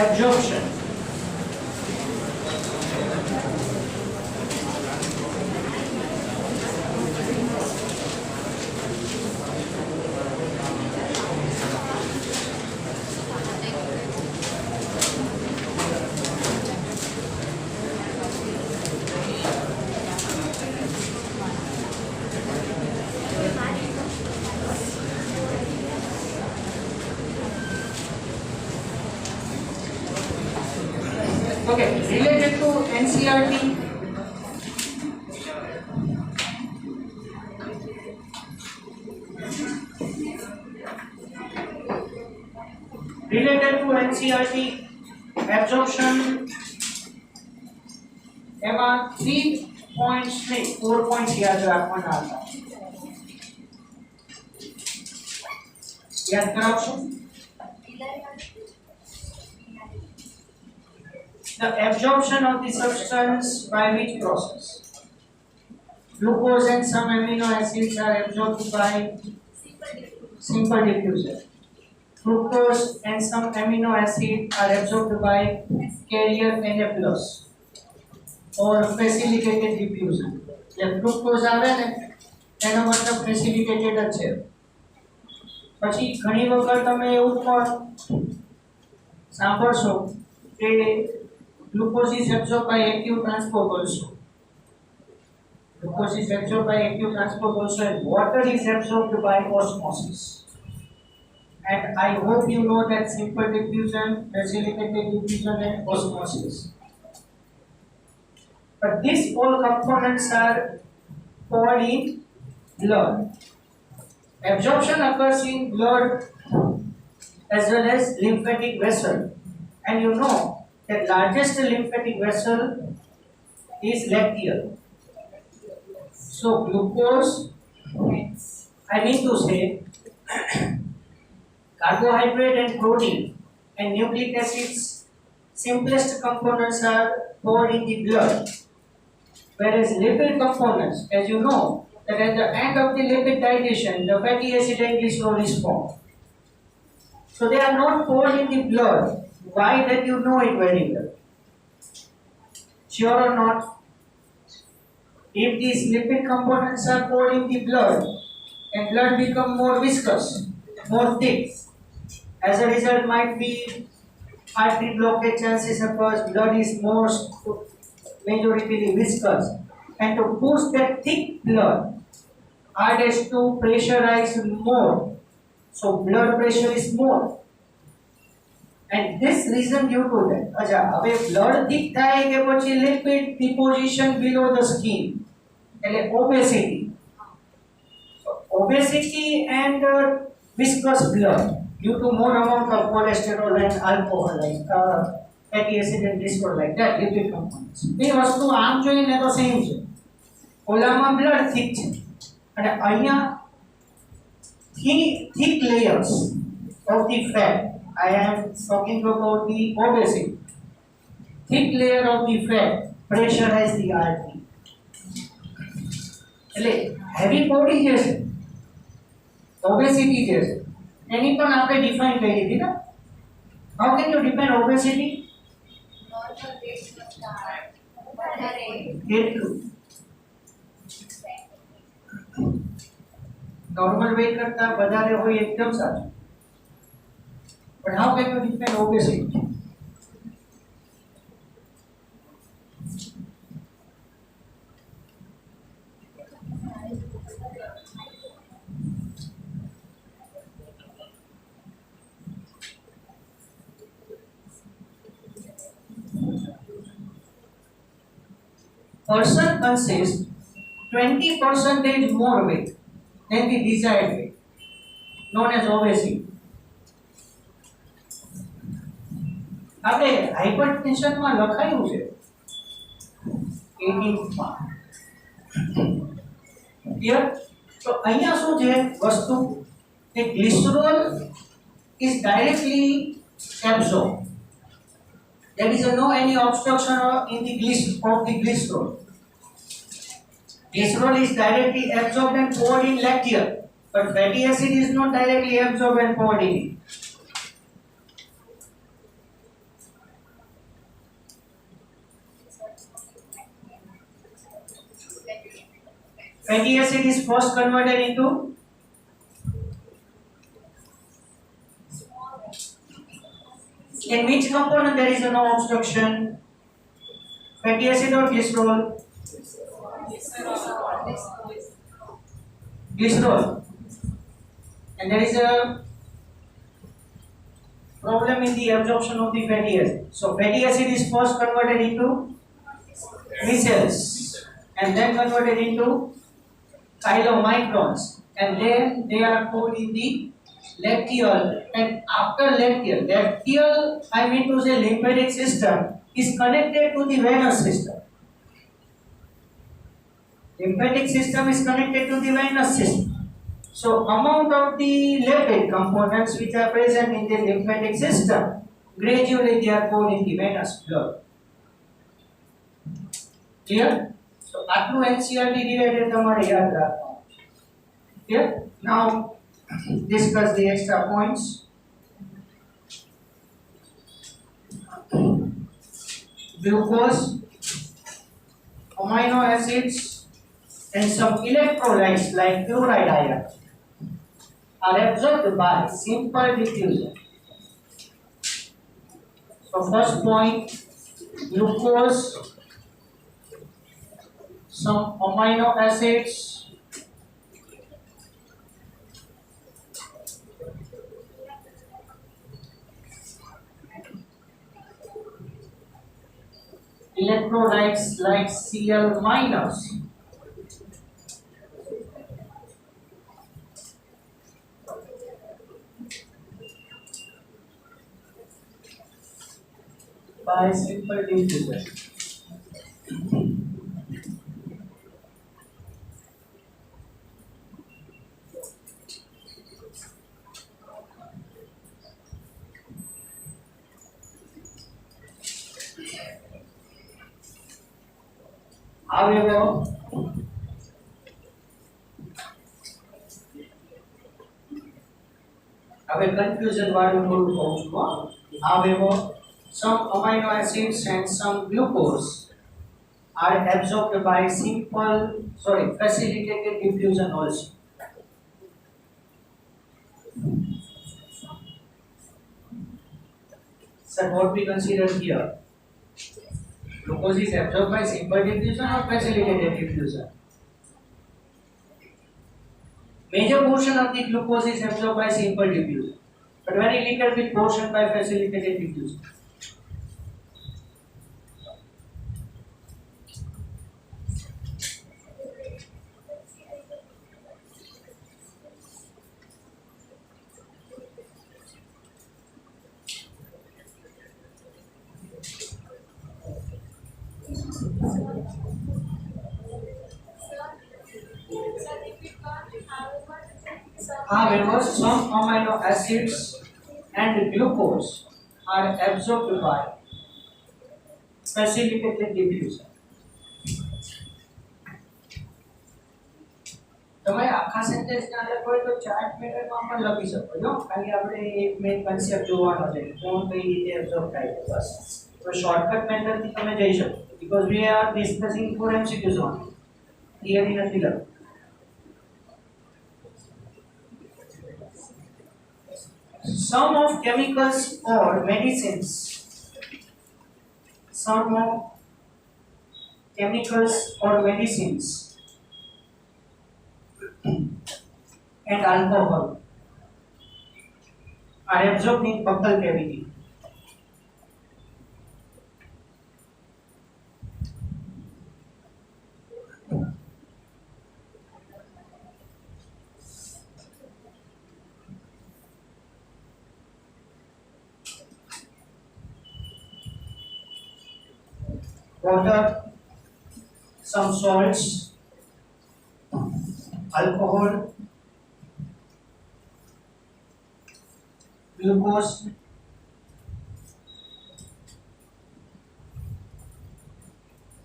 absorption. Okay, related to NCERT. Related to NCERT absorption, એમાં 3 points ને 4 points યાદ રાખવાના હતા. યાદ કરાવશો? The absorption of the substance by which process? Glucose and some amino acids are absorbed by simple diffusion. Fructose and some amino acids are absorbed by carrier Na plus or facilitated diffusion. जब fructose આવે ને એનો મતલબ facilitated જ છે. પછી ઘણી વખત તમે એવું પણ સાંભળશો કે glucose is absorbed by active transport also. Glucose is absorbed by active transport also, and water is absorbed by osmosis. And I hope you know that simple diffusion, facilitated diffusion, and osmosis. But these all components are poured in blood. Absorption occurs in blood as well as lymphatic vessel, and you know the largest lymphatic vessel is lacteal. So glucose, I mean to say, carbohydrate and protein and nucleic acids, simplest components are poured in the blood, whereas lipid components, as you know, that at the end of the lipid digestion, the fatty acid and glycerol is formed. So they are not poured in the blood. Why? That you know it very well. Sure or not? If these lipid components are poured in the blood, and blood become more viscous, more thick, as a result might be artery blockage chances occurs, blood is more majority viscous, and to push that thick blood, heart has to pressurize more, so blood pressure is more. And this reason due to that. अच्छा, હવે blood thick થાય કે પછી lipid deposition below the skin, એટલે obesity. So obesity and viscous blood due to more amount of cholesterol and alcohol, like fatty acid and glycerol, like that, lipid components. એ વસ્તુ આમ જોઈને તો સેમ છે. ઓલામાં blood thick છે અને અહીંયા thick layers of the fat. I am talking about the obesity. Thick layer of the fat pressurize the artery. એટલે heavy body જે છે, obesity જે છે, એની પણ આપણે ડિફાઇન કરી દીધી ને. How can you define obesity? કેટલું? નોર્મલ વેટ કરતા વધારે હોય એકદમ સાચું. But how can you define obesity? Person consists 20% more weight than the desired weight, known as obesity. આપણે હાઇપરટેન્શનમાં લખાયું છે 18 ક્લિયર. તો અહીંયા શું છે વસ્તુ કે glycerol is directly absorbed. There is no any obstruction in the glycerol. Glycerol is directly absorbed and poured in lacteal, but fatty acid is not directly absorbed and poured in it. Fatty acid is first converted into in which component there is no obstruction? Fatty acid or glycerol? Glycerol. And there is a problem in the absorption of the fatty acid. So fatty acid is first converted into micelles and then converted into chylomicrons, and then they are put in the lacteal, and after lacteal I mean to say lymphatic system is connected to the venous system. Lymphatic system is connected to the venous system. So amount of the lipid components which are present in the lymphatic system, gradually they are poured in the venous blood. Clear? So આટલું NCERT related તમારે યાદ રાખવાનું. Clear? Now discuss the extra points. Glucose, amino acids, and some electrolytes like chloride ion are absorbed by simple diffusion. So first point, glucose, some amino acids, electrolytes like Cl minus, by simple diffusion. However, confusion વાળું થોડું કહું છું. However, some amino acids and some glucose are absorbed by facilitated diffusion also. So what we consider here? Glucose is absorbed by simple diffusion or facilitated diffusion? Major portion of the glucose is absorbed by simple diffusion, but very little bit portion by facilitated diffusion. However, some amino acids and glucose are absorbed by facilitated diffusion. તમે આખા sentence ના લખો તો chart પેટર્નમાં પણ લખી શકો છો, ખાલી આપણે એક મેઇન કન્સેપ્ટ જોવાનો છે કોણ કઈ રીતે એબ્ઝોર્બ થાય છે બસ. તો શોર્ટકટ મેથડથી તમે જઈ શકો, because we are discussing for MCQs only, theory નથી લખવું. Some of chemicals or medicines, and alcohol are absorbed in buccal cavity. Water, some salts, alcohol, glucose,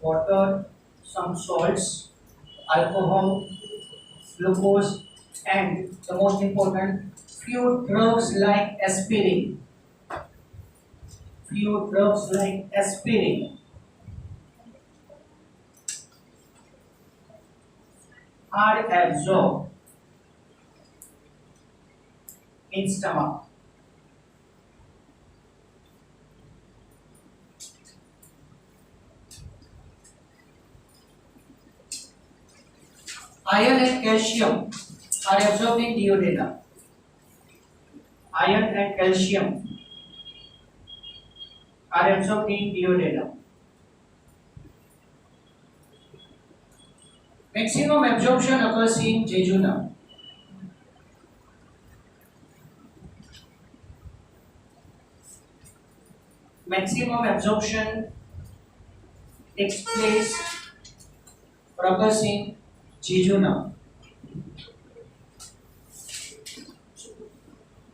water, some salts, alcohol, glucose, and the most important, few drugs like aspirin. are absorbed in stomach. Iron and calcium are absorbed in duodenum. Iron and calcium are absorbed in duodenum. Maximum absorption occurs in jejunum. Maximum absorption takes place or occurs in jejunum.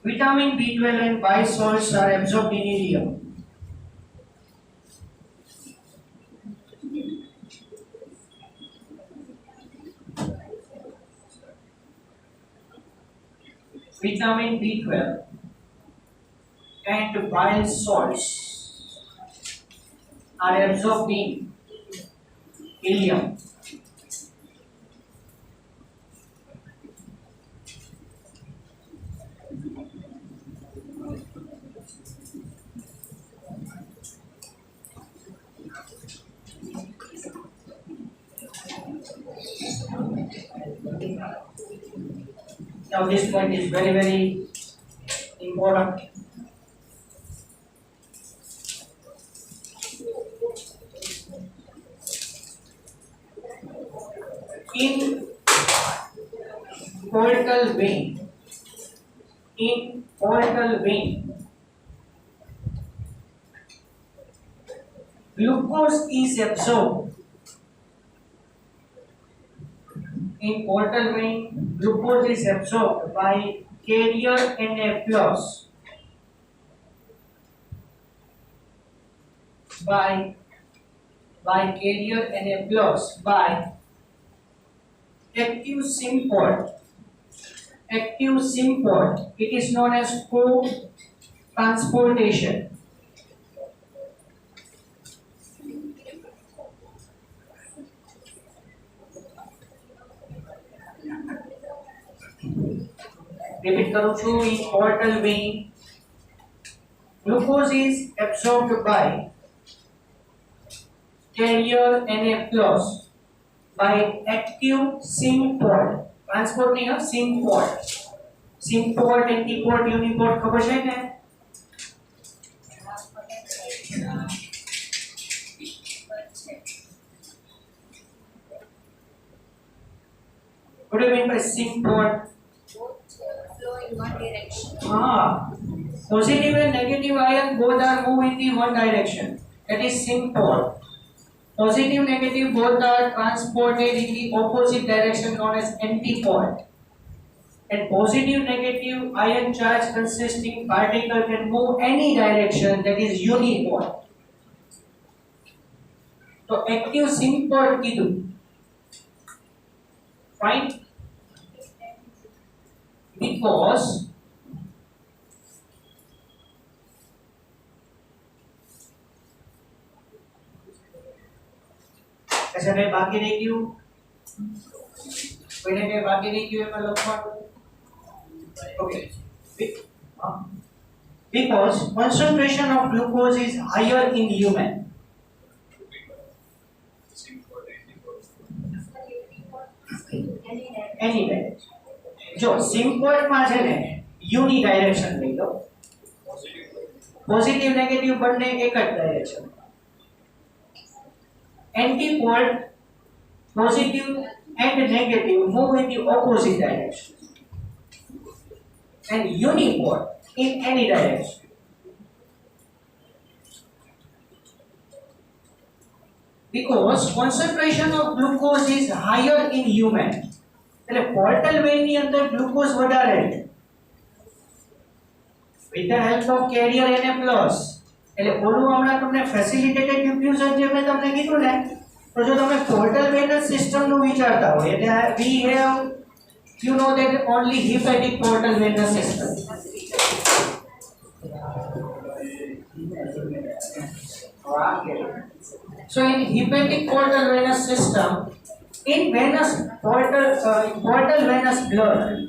Vitamin B12 and bile salts are absorbed in ileum. Vitamin B12 and bile salts are absorbed in ileum. Now this point is very important. In portal vein, glucose is absorbed. In portal vein, glucose is absorbed by carrier Na plus by carrier Na plus by active symport. Active symport. It is known as co-transportation. Repeat करूँ छू in portal vein, glucose is absorbed by carrier Na plus by active symport. Transport नहीं है symport. Symport, antiport, uniport खबर है क्या? What do you mean by symport? In one direction. Positive and negative ion both are move in the one direction. That is symport. Positive, negative both are transported in the opposite direction known as antiport. And positive, negative ion charge consisting particle can move any direction. That is uniport. So active symport कीधु. Fine. Because ऐसे में बाकी नहीं क्यों पहले में बाकी नहीं क्यों है मतलब okay because concentration of glucose is higher in human any direction जो सिंपल में છે ને યુની ડાયરેક્શન લઈ લો પોઝિટિવ નેગેટિવ બંને એક જ direction antipole positive and negative move in the opposite direction and unipole in any direction because concentration of glucose is higher in human એટલે portal vein ની અંદર ગ્લુકોઝ વધારે છે with the help of carrier Na plus એટલે ઓલું હમણાં તમને ફેસિલિટેટેડ diffusion જે મેં તમને કીધું ને તો જો તમે પોર્ટલ વેન સિસ્ટમ નું વિચારતા હોય એટલે we have you know that only hepatic portal venous system so in hepatic portal venous system In portal venous blood,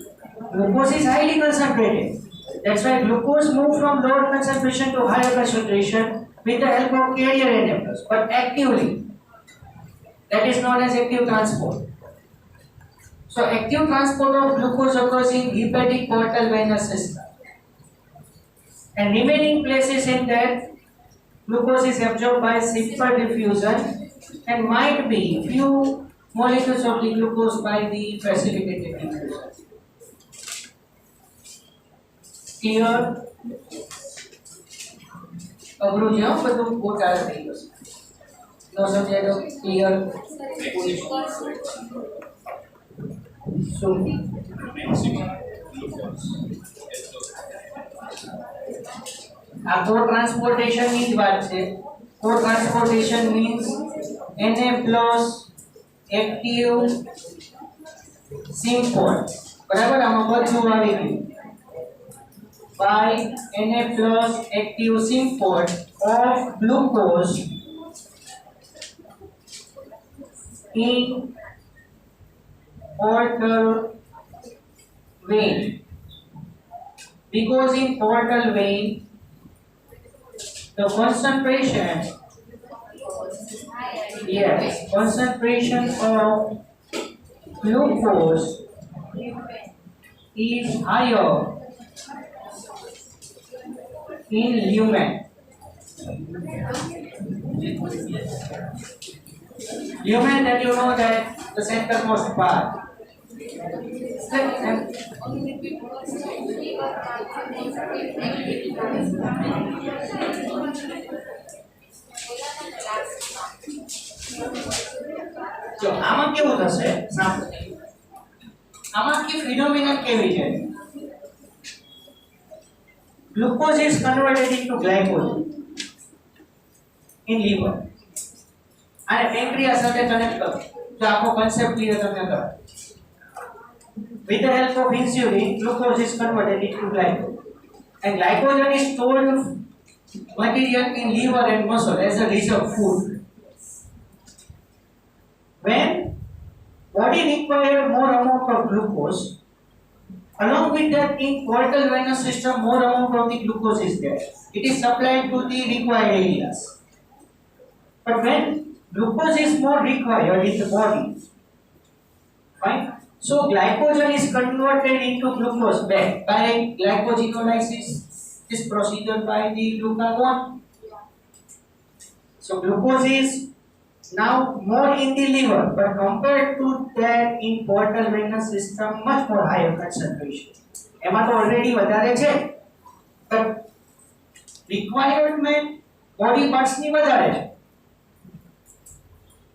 glucose is highly concentrated. That's why glucose moves from lower concentration to higher concentration with the help of carrier enablers, but actively. That is known as active transport. So active transport of glucose occurs in hepatic portal venous system. And remaining places in that glucose is absorbed by simple diffusion and might be few molecules of the glucose by the precipitated diffusion. Clear? અઘરું છે બધું બહુ ચાલે થઈ ગયું નો સમજાય તો clear શું આ કો ટ્રાન્સપોર્ટેશન ની જ વાત છે co transportation means Na plus active symport બરાબર આમાં બધું આવી ગયું by Na plus active symport of glucose in portal vein. Because in portal vein, the concentration, concentration of glucose is higher in lumen. Lumen, that you know that the centermost part. જો આમાં કેવું થશે આમાં की ફિનોમિનન કેવી છે glucose is converted into glycogen in liver અને પેન્ક્રિયાસ સાથે કનેક્ટ કરો તો આખો concept ક્લિયર તમને કરો with the help of insulin glucose is converted into glycogen and glycogen is stored material in liver and muscle as a reserve food when body require more amount of glucose along with that in portal venous system more amount of the glucose is there it is supplied to the required areas but when glucose is more required in the body fine so glycogen is converted into glucose back by glycogenolysis this procedure by the glucagon so glucose is now more in the liver but compared to that in portal venous system much more higher concentration એમાં તો already વધારે છે but requirement body parts ની વધારે છે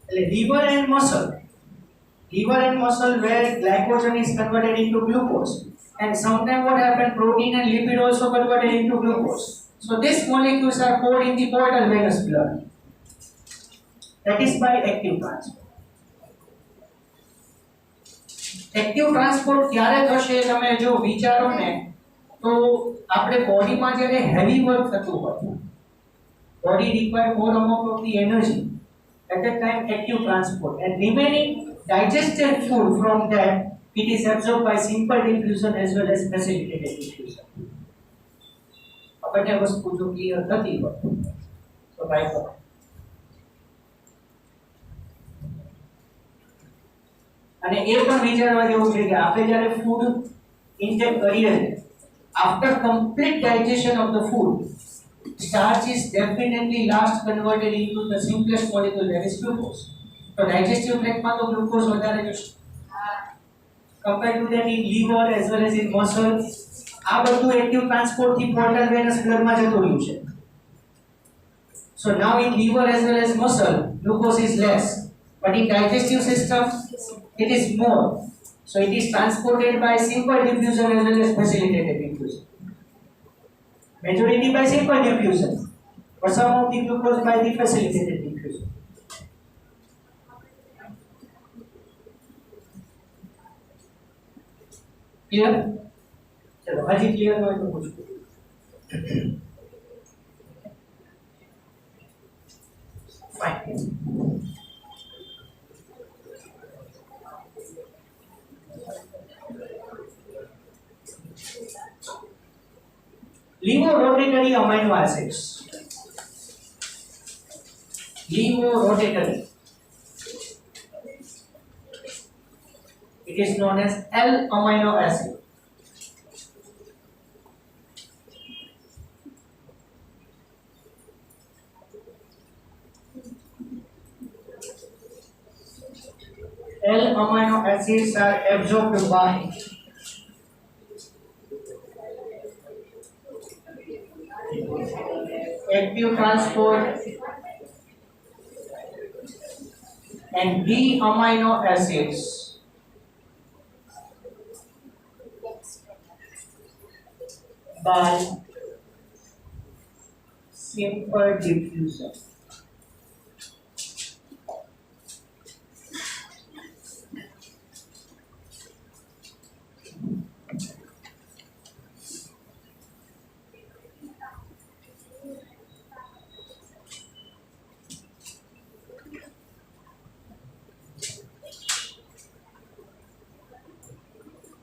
એટલે liver and muscle where glycogen is converted into glucose and sometimes what happen protein and lipid also converted into glucose so these molecules are poured in the portal venous blood that is by active transport active transport ક્યારે થશે તમે જો વિચારો ને તો આપણે બોડીમાં જ્યારે હેવી વર્ક થતું હોય body require more amount of the energy at that time active transport and remaining digested food from that it is absorbed by simple diffusion as well as precipitated diffusion આપણને વસ્તુ જો clear થતી હોય તો ભાઈ અને એ પણ વિચારવા જેવું છે કે આપણે જ્યારે ફૂડ ઇન્ટેક કરીએ after complete digestion of the food starch is definitely last converted into the simplest molecule that is glucose so digestive tract માં તો glucose વધારે જશે compared to that in liver as well as in muscle આ બધું active transport થી portal venous blood માં જતું રહ્યું છે so now in liver as well as muscle glucose is less but in digestive system it is more so it is transported by simple diffusion as well as facilitated diffusion majority by simple diffusion but some of the glucose by the facilitated diffusion clear चलो हाजी clear हो तो पूछो fine Levorotatory amino acids. Levorotatory. It is known as L amino acid. L amino acids are absorbed by active transport, and D amino acids by simple diffusion.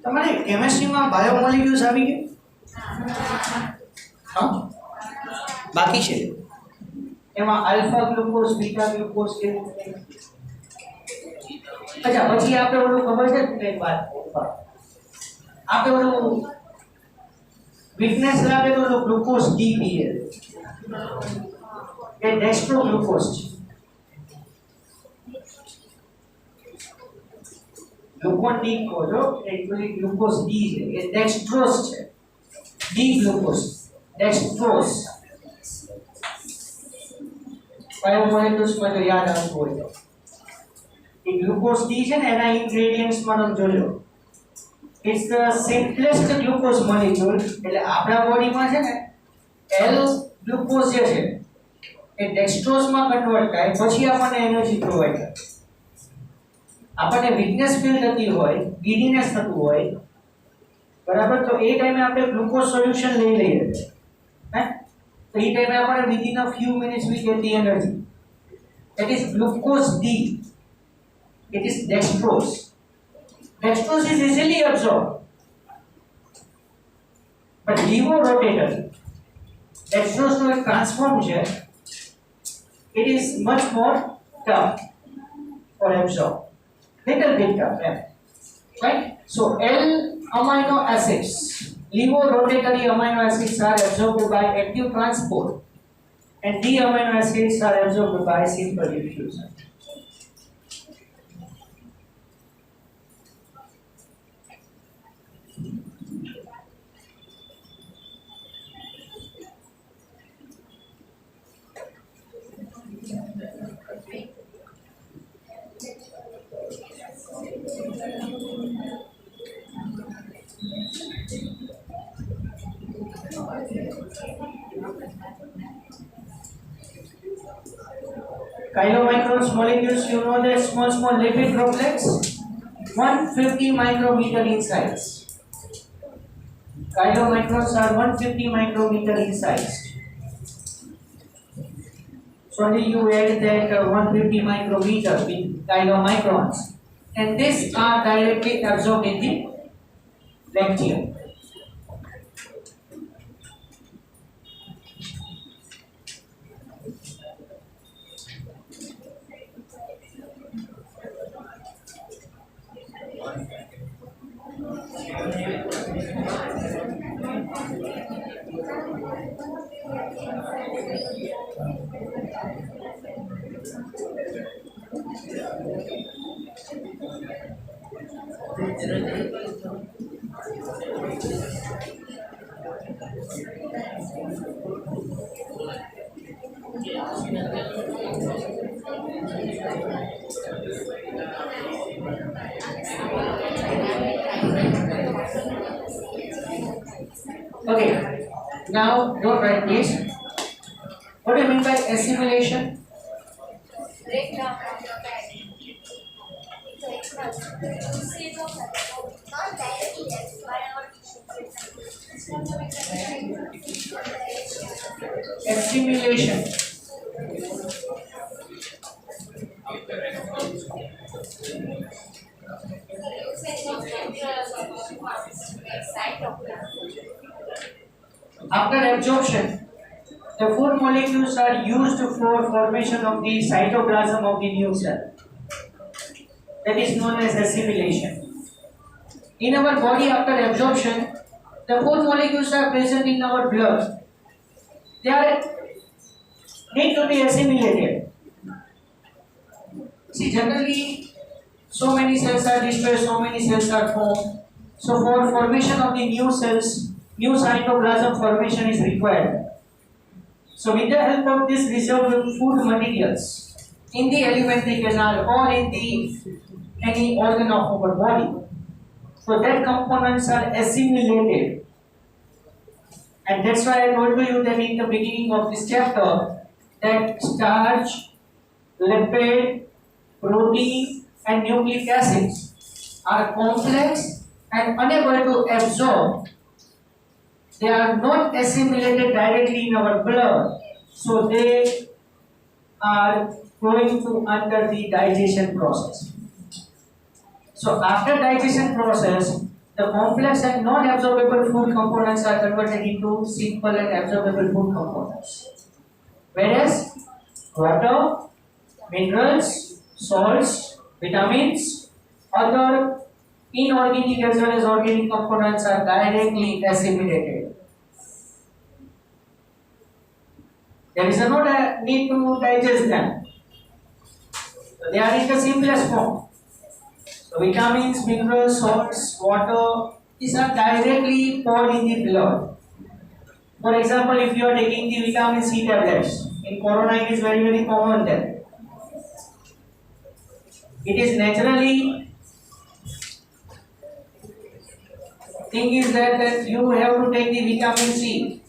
તમારે કેમેસ્ટ્રીમાં બાયોમોલિક્યુલ્સ આવી ગયું? હા, બાકી છે. એમાં આલ્ફા ગ્લુકોઝ, બીટા ગ્લુકોઝ કેવું છે? અચ્છા, પછી આપણે ઓલું ખબર છે ને એક વાત, આપણે ઓલું વીકનેસ લાગે તો ઓલું ગ્લુકોઝ ડી પીએ, એ ડેક્સ્ટ્રો ગ્લુકોઝ છે. ગ્લુકોન ડી કહો છો, એકચ્યુઅલી ગ્લુકોઝ ડી છે, એ ડેક્સ્ટ્રોઝ છે. D glucose, ડેક્સ્ટ્રોઝ. બાયોમોલિક્યુલ્સમાં જો યાદ આવતું હોય તો એ ગ્લુકોઝ ડી છે ને, એના ઇન્ગ્રેડિયન્ટ્સમાં તમે જોજો, it's the simplest glucose molecule. એટલે આપણા બોડીમાં છે ને એલ ગ્લુકોઝ જે છે એ ડેક્સ્ટ્રોઝમાં કન્વર્ટ થાય, પછી આપણને એનર્જી પ્રોવાઈડ કરે. આપણને વીકનેસ ફીલ થતી હોય, ગીડીનેસ થતું હોય, બરાબર, તો એ ટાઈમે આપણે ગ્લુકોઝ સોલ્યુશન લઈ લઈએ, હે, તો એ ટાઈમે આપણે within a few minutes we get the energy. That is glucose D. It is dextrose. Dextrose is easily absorbed, but levorotatory, dextrose to a transform છે, it is much more tough for absorb, little bit tough, right? So L amino acids, levorotatory amino acids are absorbed by active transport, and D amino acids are absorbed by simple diffusion. Chylomicrons molecules, you know that small lipid droplets, 150 micrometer in size. Chylomicrons are 150 micrometer in size. So you add that 150 micrometer with chylomicrons, and these are directly absorbed in the bacterium. Okay, now don't write please. What do you mean by assimilation? Breakdown of the bag. Not directly as by our Assimilation. आप after absorption, the food molecules are used for formation of the cytoplasm of the new cell. That is known as assimilation. In our body, after absorption, the food molecules are present in our blood. They are need to be assimilated. See, generally, so many cells are destroyed, so many cells are formed. So, for formation of the new cells, new cytoplasm formation is required. So, with the help of this reserved food materials in the alimentary canal or in the any organ of our body, so that components are assimilated. And that's why I told you that in the beginning of this chapter that starch, lipid, protein and nucleic acids are complex and unable to absorb. They are not assimilated directly in our blood, so they are going to under the digestion process. So after digestion process, the complex and non-absorbable food components are converted into simple and absorbable food components. Whereas water, minerals, salts, vitamins, other inorganic as well as organic components are directly assimilated. There is no need to digest them. So they are in the simplest form. So vitamins, minerals, salts, water, these are directly poured in the blood. For example, if you are taking the vitamin C tablets, in corona it is very common there. It is naturally, thing is that you have to take the vitamin C.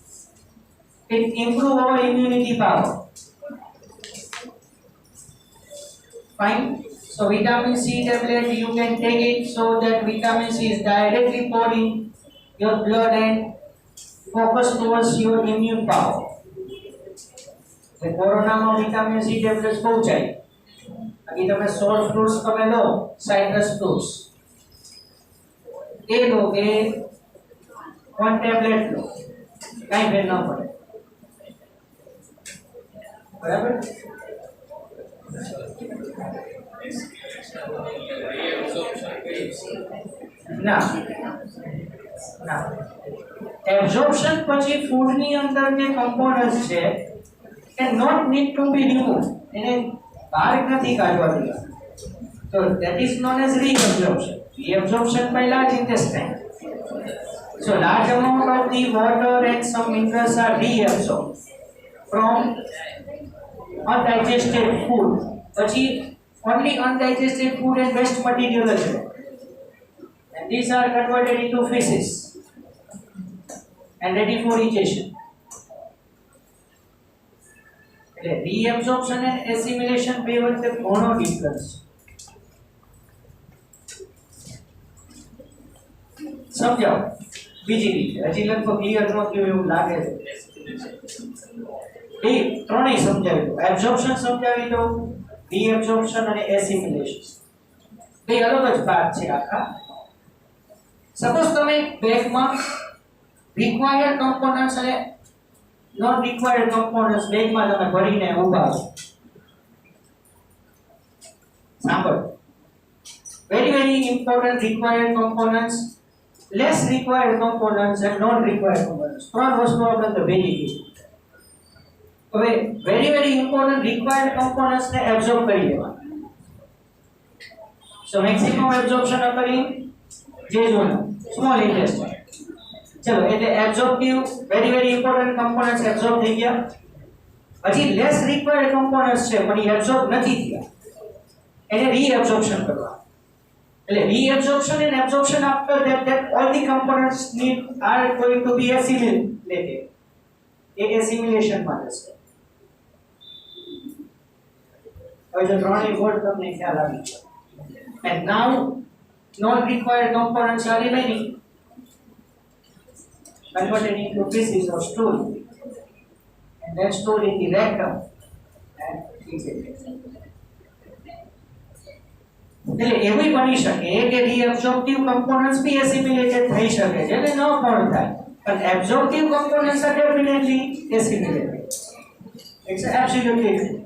It improves our immunity power. Fine. So vitamin C tablet you can take it so that vitamin C is directly poured in your blood and focus towards your immune power. The corona में vitamin C tablets पहुँचाई. अभी तो मैं sour fruits का मैं लो, citrus fruits. ये लोगे 1 tablet लो, कहीं फिर ना पड़े. बराबर? ના એબ્ઝોર્પ્શન પછી ફૂડની અંદર જે કમ્પોનન્ટ્સ છે એ not need to be remove એને બહાર નથી કાઢવા દેવા તો that is known as reabsorption reabsorption by large intestine so large amount of the water and some minerals are reabsorbed from undigested food પછી only undigested food and waste material is there. And these are converted into feces and ready for digestion. Reabsorption and assimilation બે વચ્ચે ઘણો difference સમજાવો બીજી રીતે હજી લગભગ clear ન થયું એવું લાગે છે એ ત્રણેય સમજાવી દો એબ્ઝોર્પ્શન સમજાવી દો reabsorption and assimilation બે અલગ જ ભાગ છે આખા સપોઝ તમે બેગમાં required components અને non required components બેગમાં તમે ભરીને ઊભા છો સાંભળો very important required components less required components and non required components ત્રણ વસ્તુ આપણે તો ભેગી કરી હવે very important required components ને absorb કરી લેવા so maximum absorption occurring જે ઝોન small intestine ચલો એટલે absorptive very important components absorb થઈ ગયા હજી less required components છે પણ એ absorb નથી થયા એને reabsorption કરવા એટલે reabsorption and absorption after that all the components are going to be assimilated A assimilation માં જશે હવે જો ત્રણેય વર્ડ તમને ખ્યાલ આવી ગયો and now non required components are remaining converted into feces or stool and then stored in the rectum and એટલે એવું બની શકે કે reabsorptive components બી assimilated થઈ શકે છે એટલે ન પણ થાય But absorptive components are definitely assimilated. It's absolutely true.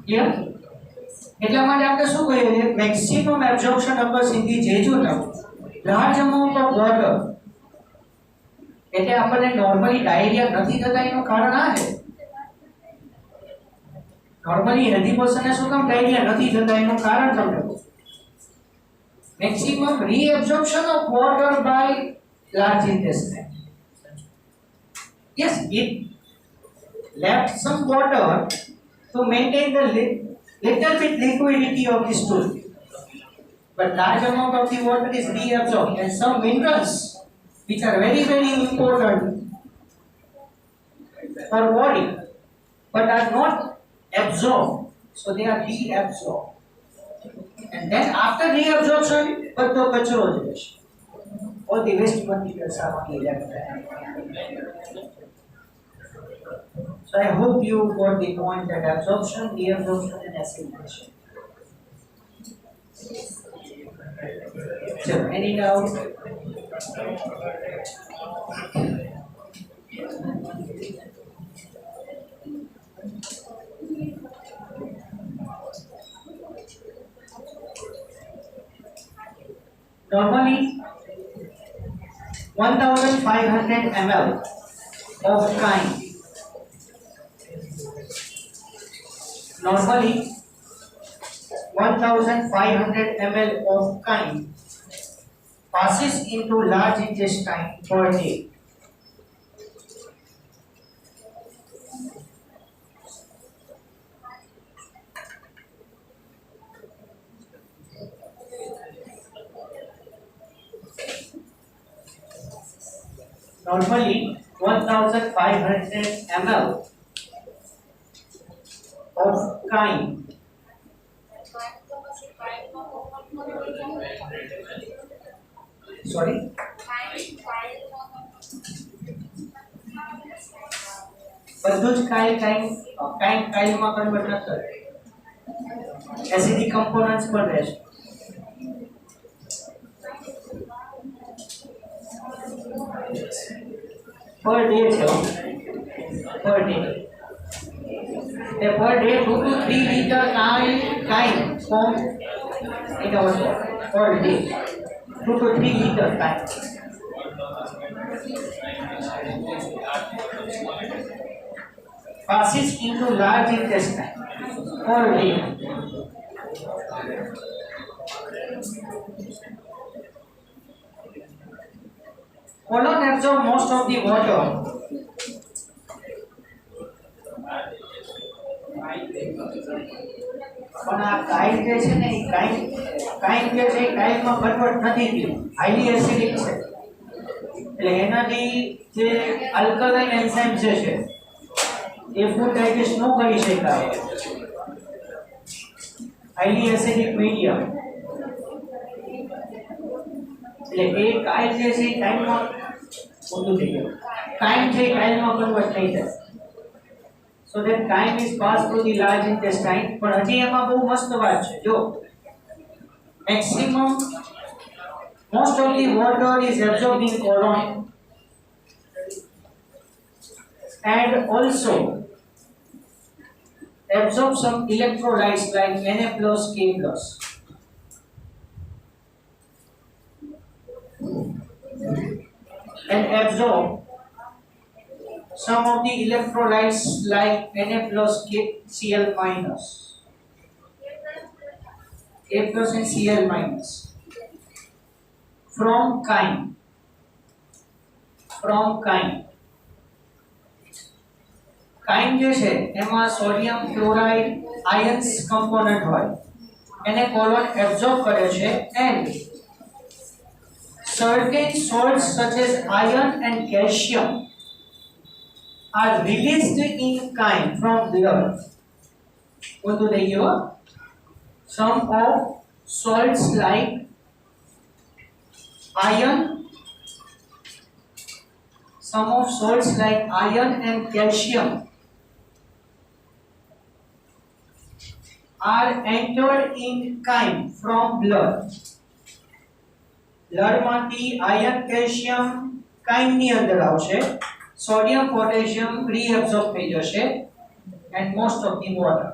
Clear? એટલા માટે આપણે શું કહીએ છીએ maximum absorption occurs in the jejunum large amount of water એટલે આપણને નોર્મલી ડાયરિયા નથી થતા એનું કારણ આ છે નોર્મલી હેલ્ધી પર્સનને શું કામ ડાયરિયા નથી થતા એનું કારણ તમને કહું maximum reabsorption of water by large intestine. Yes, it left some water to maintain the little bit liquidity of the stool. But large amount of the water is reabsorbed and some minerals which are very very important for body but are not absorbed, so they are reabsorbed. And then after reabsorption, બધો કચરો જ રહેશે. All the waste materials are only left there. So I hope you got the point that absorption, reabsorption and assimilation. So any doubt? Normally 1500 ml of chyme. Normally 1500 ml of chyme passes into large intestine per day. Normally 1500 ml of chyme sorry બધું જ કાઇલમાં convert ન કરે acidic components પર રહેશે per day છે per day per day 2 to 3 liter chyme form in our body per day 2 to 3 liter chyme passes into large intestine per day. Colon absorb most of the water. પણ આ કાઇલ જે છે ને એ કાઇલ જે છે કાઇલમાં કન્વર્ટ નથી થયું હાઈલી એસિડિક છે એટલે એનાથી જે આલ્કલાઇન એન્ઝાઇમ જે છે એ ફૂડ ડાઇજેસ્ટ ન કરી શકાય હાઈલી એસિડિક મીડિયમ એટલે એ કાઇલ જે છે એ કાઇલમાં ઊંધું થઈ ગયું કાઇલ છે એ કાઇલમાં કન્વર્ટ થઈ જાય so that chyme is passed through the large intestine પણ હજી એમાં બહુ મસ્ત વાત છે જો maximum most of the water is absorbed in colon and also absorb some electrolytes like Na plus K plus and absorb some of the electrolytes like Na plus Cl minus K plus and Cl minus from chyme chyme જે છે એમાં sodium chloride ions component હોય એને colon absorb કરે છે and certain salts such as iron and calcium are released in chyme from blood. What do they give? Some of salts like iron, and calcium are entered in chyme from blood બ્લડમાંથી iron calcium કાઇમની અંદર આવશે, sodium potassium reabsorb થઈ જશે and most of the water.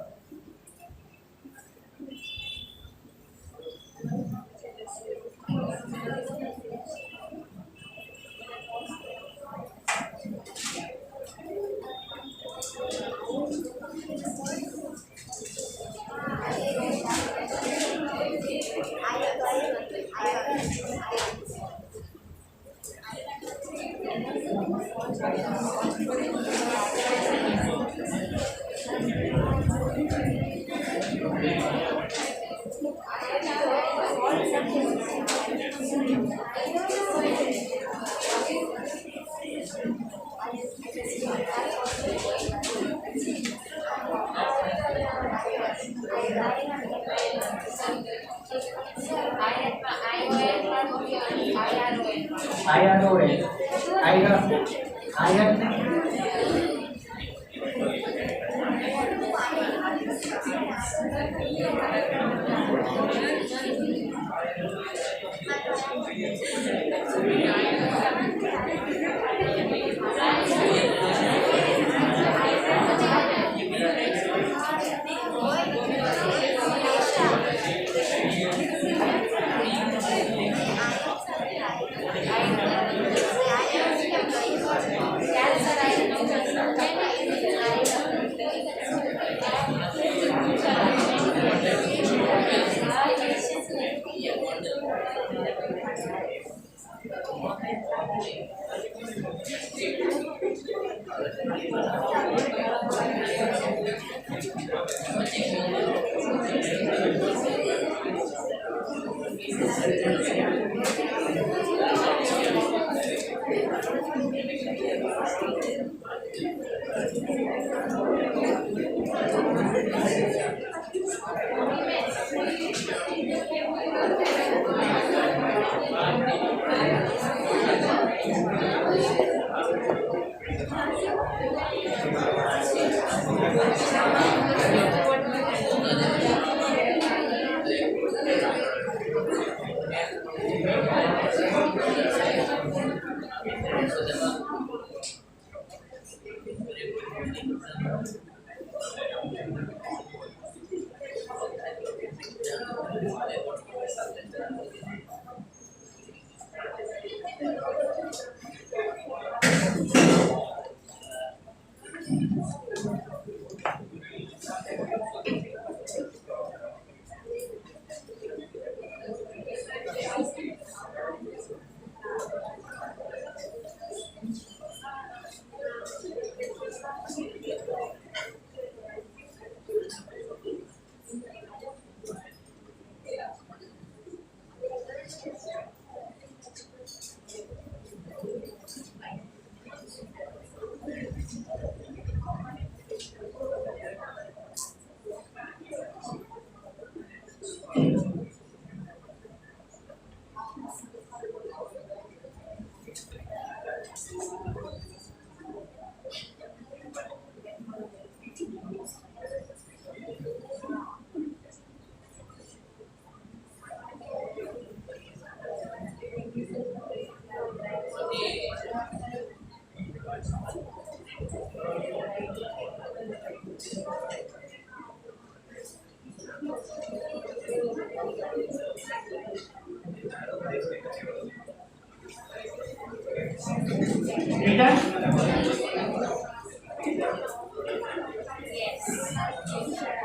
Iron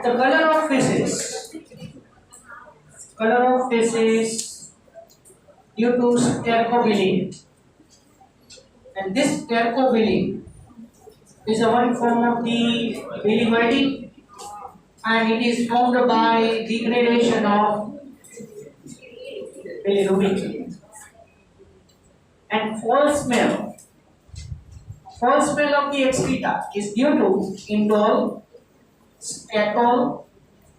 The color of faces. Color of faces due to stercobilin. And this stercobilin is a one form of the biliverdin, and it is formed by degradation of bilirubin. And false smell of the excreta is due to indole, statol,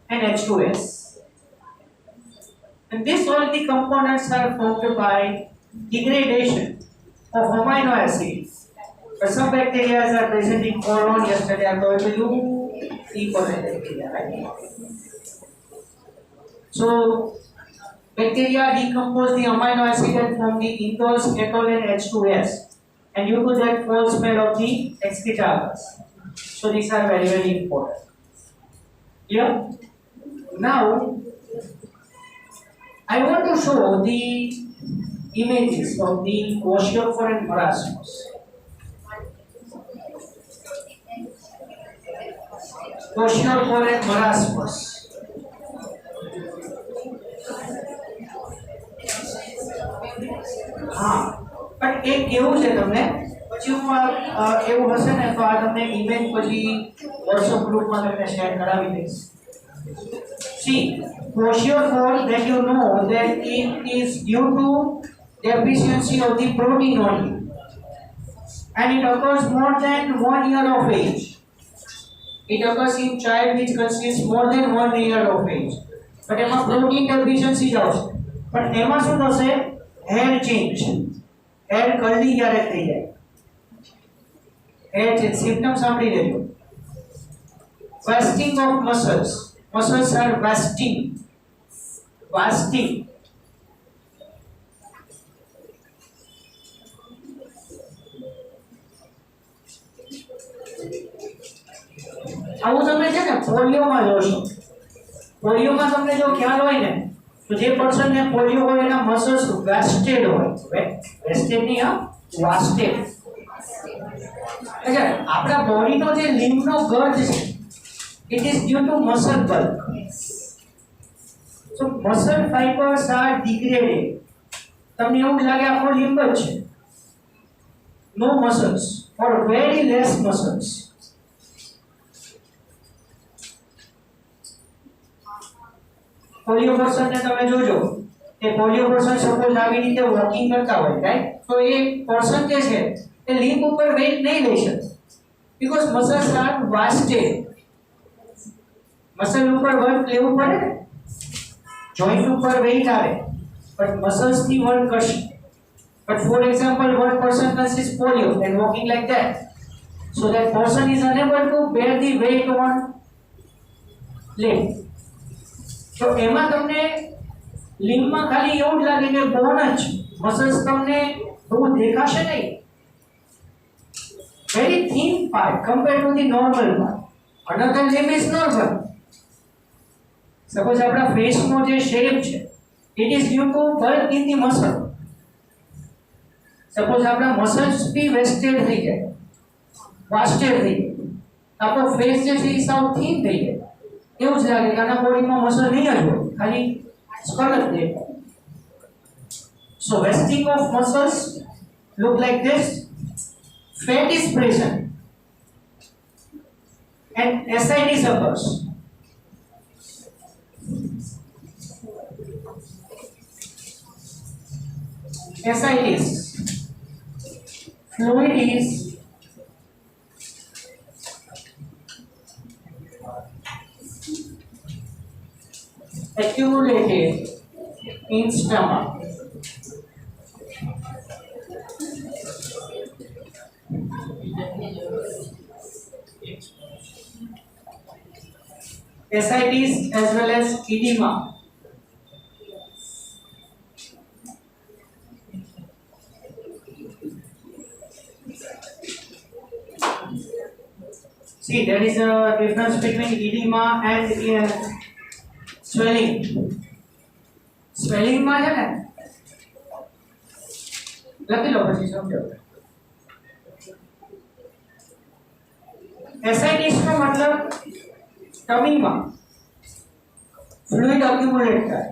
and H2S. And this all the components are formed by degradation of amino acids. But some bacteria are present in colon. Yesterday I told you E. coli bacteria, right? So Bacteria decompose the amino acid and form the indoles, ketol and H2S. And due to that false smell of the excreta gas. So these are very, very important. Clear? Now, I want to show the images of the kwashiorkor and marasmus. Kwashiorkor and marasmus. हाँ, પણ એ કેવું છે તમને પછી હું એવું હશે ને તો આ તમને ઇમેજ પછી WhatsApp ગ્રુપમાં તમને શેર કરાવી દઈશ. See, kwashiorkor that you know that it is due to deficiency of the protein only, and it occurs more than 1 year of age. It occurs in child which consists more than 1 year of age. But એમાં protein deficiency જ આવશે. પણ એમાં શું થશે? Hair change. Hair curly ક્યારે થઈ જાય? Hair change symptoms સાંભળી લેજો. Wasting of muscles. Muscles are wasting. Wasting. આવું તમે છે ને પોલિયોમાં જોશો. પોલિયોમાં તમને જો ખ્યાલ હોય ને તો જે પર્સનને પોલિયો હોય એના મસલ્સ વેસ્ટેડ હોય. વેસ્ટેડ નહીં, હા, વાસ્ટેડ. એટલે આપણા બોડીનો જે લિમ્ફનો ગર્જ છે it is due to muscle bulk. So muscle fibers are degraded. તમને એવું લાગે આખો લિમ્ફ જ છે. No muscles or very less muscles. Polio person ને તમે જોજો કે પોલિયો પર્સન સપોઝ આવી રીતે વોકિંગ કરતા હોય, રાઈટ? તો એ પર્સન જે છે એ લિમ્ફ ઉપર વેઇટ નહીં લઈ શકે બીકોઝ મસલ્સ આર વાસ્ટેડ. મસલ ઉપર વર્ક લેવું પડે ને, જોઈન્ટ ઉપર વેઇટ આવે બટ મસલ્સ થી વર્ક કરશે. But for example one person consists polio and walking like that, so that person is unable to bear the weight on limb. તો એમાં તમને લિમ્બમાં ખાલી એવું જ લાગે કે બોન જ, મસલ્સ તમને બહુ દેખાશે નહીં. very thin part compared to the normal part. Another limb is normal. Suppose આપણા ફેસનો જે શેપ છે it is due to bulk in the muscle. Suppose આપણા મસલ્સ બી વેસ્ટેડ થઈ જાય, વાસ્ટેડ થઈ જાય, આપણો ફેસ જે છે એ સાવ થીન થઈ જાય. એવું જ લાગે કે આના બોડીમાં મસલ નહીં જ હોય, ખાલી સ્કલ જ દેખાય. So wasting of muscles look like this. Fat is present and ascites occurs. Ascites. Fluid is accumulated in stomach. Ascites as well as edema. See, there is a difference between edema and swelling. Swelling માં છે ને લખી લો પછી સમજો. ascites નો મતલબ ટમીમાં fluid accumulate થાય.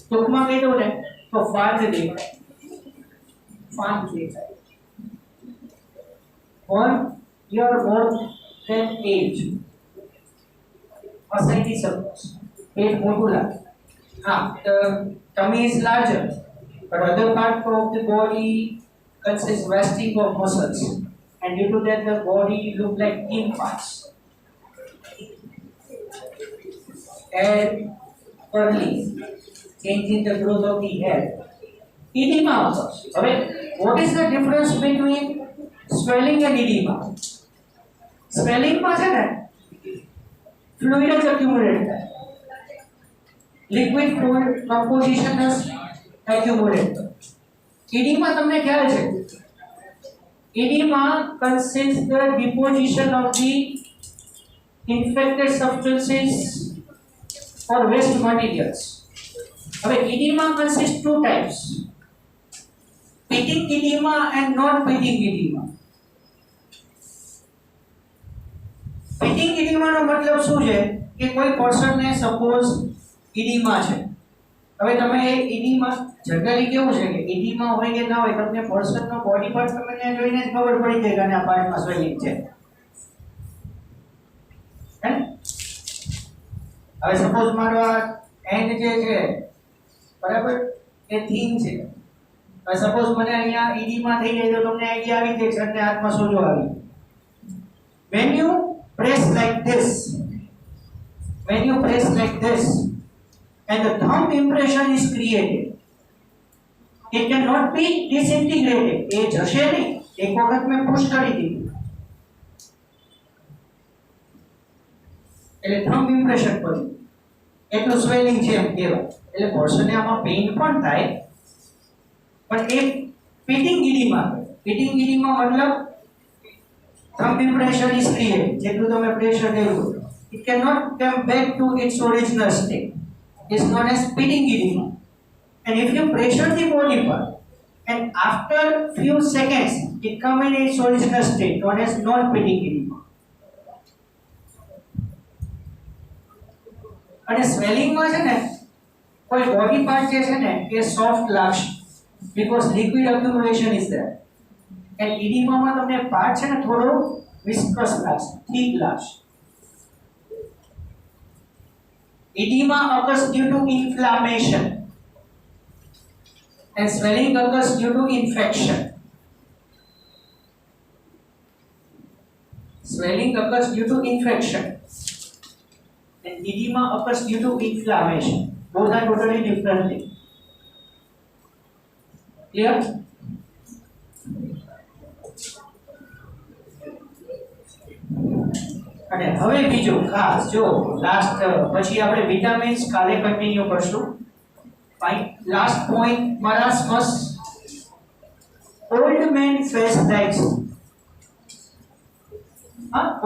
ટૂંકમાં કીધું ને તો ફાંદ દેખાય, ફાંદ દેખાય. 1 year more than age ascites occurs. પેટ મોટું લાગે. હા, the tummy is larger, but other part of the body consists wasting of muscles, and due to that the body look like thin parts. Hair curly, changing the growth of the hair. Edema occurs. Okay, what is the difference between swelling and edema? Swelling માં છે ને fluid accumulate થાય. liquid fluid composition is accumulate. edema તમને ખ્યાલ છે, edema consists the deposition of the infected substances or waste materials. હવે edema consists two types, pitting edema and non pitting edema. pitting edema નો મતલબ શું છે કે કોઈ પર્સન ને સપોઝ edema છે. હવે તમે એ edema જનરલી કેવું છે કે edema હોય કે ના હોય તમને પર્સન નો બોડી પાર્ટ તમને જોઈને જ ખબર પડી જાય કે આ પાર્ટમાં સ્વેલિંગ છે. હે હવે સપોઝ મારો આ એન્ડ જે છે બરાબર એ થિન છે. હવે સપોઝ મને અહીંયા edema થઈ જાય તો તમને આઈડિયા આવી જાય છે અને હાથમાં સોજો આવી. when you press like this, and the thumb impression is created, it cannot be disintegrated. એ જશે નહીં, એક વખત મેં પુશ કરી દીધું એટલે થંબ ઇમ્પ્રેશન પડી એટલું સ્વેલિંગ છે એમ કહેવાય. એટલે પર્સનને આમાં પેઇન પણ થાય પણ એ પિટિંગ ઇડીમા મતલબ thumb impression is created. જેટલું તમે પ્રેશર દેવું it cannot come back to its original state. It's known as pitting edema. And if you pressure the body part and after few seconds it come in its original state known as non-pitting edema. અને swelling માં છે ને કોઈ body part જે છે ને એ soft લાગશે because liquid accumulation is there. and edema માં તમને પાર્ટ છે ને થોડો વિસ્કસ લાગશે, થીક લાગશે. edema occurs due to inflammation and swelling occurs due to infection. Swelling occurs due to infection and edema occurs due to inflammation. Both are totally different things. Clear? અને હવે બીજું ખાસ જો લાસ્ટ પછી આપણે vitamins કાલે continue કરશું. Fine. Last point marasmus. Old man face like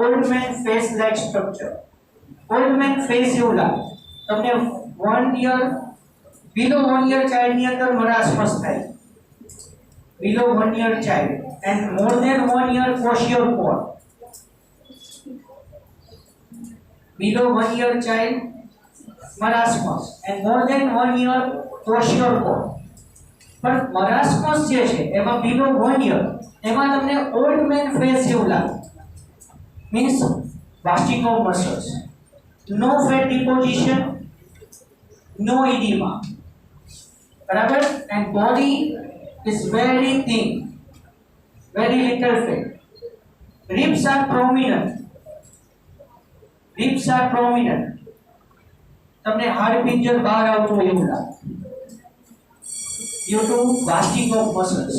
old man face like structure. Old man face એવું લાગે તમને 1 યર બિલો 1 યર ચાઇલ્ડ ની અંદર મારાસ્મસ થાય. Below 1 year child and more than 1 year kwashiorkor. below 1 year child marasmus and more than 1 year kwashiorkor. પણ marasmus જે છે એમાં below 1 year એમાં તમને old man face જેવું લાગે. means wasting of muscles, no fat deposition, no edema, બરાબર. and body is very thin, very little fat. ribs are prominent. તમને હાડ પિંજર બહાર આવતું એવું લાગે due to wasting of muscles.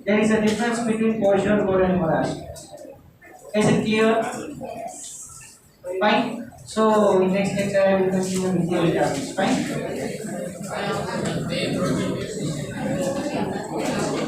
There is a difference between kwashiorkor and marasmus. Is it clear? Fine. So in next lecture I will continue with the vitamins. Fine.